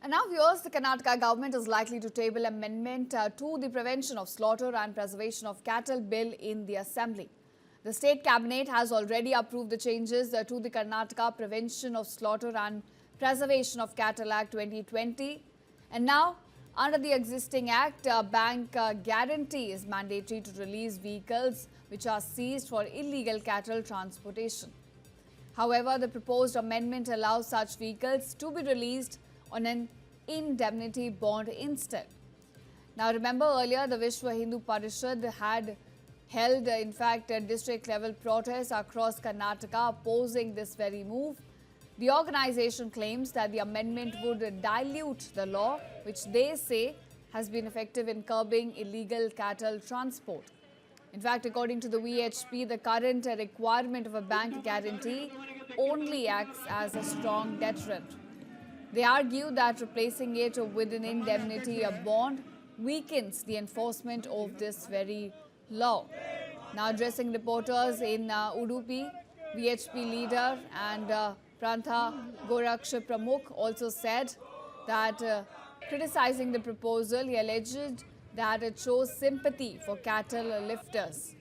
And now, viewers, the Karnataka government is likely to table amendment to the Prevention of Slaughter and Preservation of Cattle Bill in the Assembly. The State Cabinet has already approved the changes to the Karnataka Prevention of Slaughter and Preservation of Cattle Act 2020. And now, under the existing act, bank guarantee is mandatory to release vehicles which are seized for illegal cattle transportation. However, the proposed amendment allows such vehicles to be released on an indemnity bond instead. Now, remember earlier the Vishwa Hindu Parishad had held, in fact, district level protests across Karnataka opposing this very move. The organization claims that the amendment would dilute the law, which they say has been effective in curbing illegal cattle transport. In fact, according to the VHP, the current requirement of a bank guarantee only acts as a strong deterrent. They argue that replacing it with an indemnity bond weakens the enforcement of this very law. Now, addressing reporters in Udupi, VHP leader and Prantha Goraksh Pramukh also said that criticizing the proposal, he alleged that it shows sympathy for cattle lifters.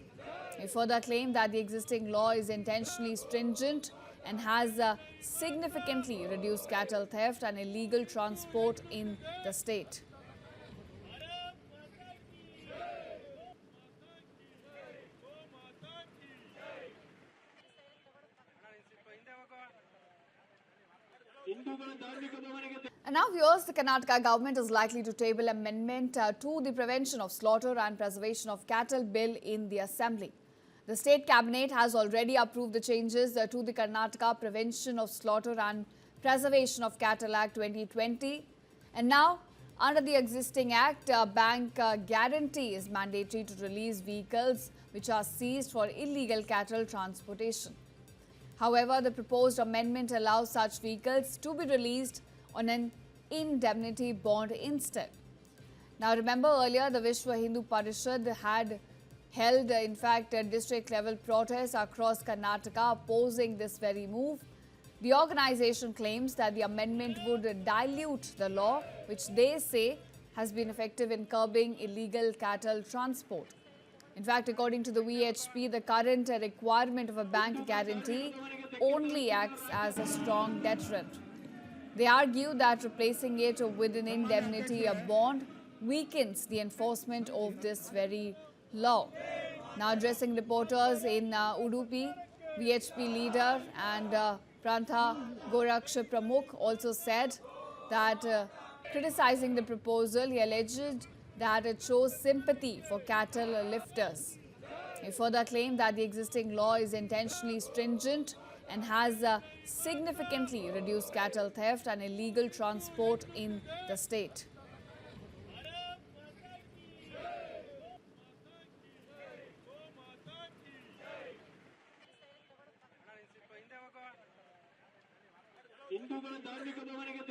He further claimed that the existing law is intentionally stringent and has significantly reduced cattle theft and illegal transport in the state. And now, viewers, the Karnataka government is likely to table amendment to the Prevention of Slaughter and Preservation of Cattle Bill in the Assembly. The State Cabinet has already approved the changes to the Karnataka Prevention of Slaughter and Preservation of Cattle Act 2020. And now, under the existing act, bank guarantee is mandatory to release vehicles which are seized for illegal cattle transportation. However, the proposed amendment allows such vehicles to be released on an indemnity bond instead. Now, remember earlier the Vishwa Hindu Parishad had held, in fact, district level protests across Karnataka opposing this very move. The organization claims that the amendment would dilute the law, which they say has been effective in curbing illegal cattle transport. In fact, according to the VHP, the current requirement of a bank guarantee only acts as a strong deterrent. They argue that replacing it with an indemnity bond weakens the enforcement of this very law. Now, addressing reporters in Udupi, VHP leader and Prantha Goraksh Pramukh also said that criticizing the proposal, he alleged that it shows sympathy for cattle lifters. He further claimed that the existing law is intentionally stringent and has significantly reduced cattle theft and illegal transport in the state. ಹಿಂದೂಗಳ ಧಾರ್ಮಿಕ ಭಾವನೆಗೆ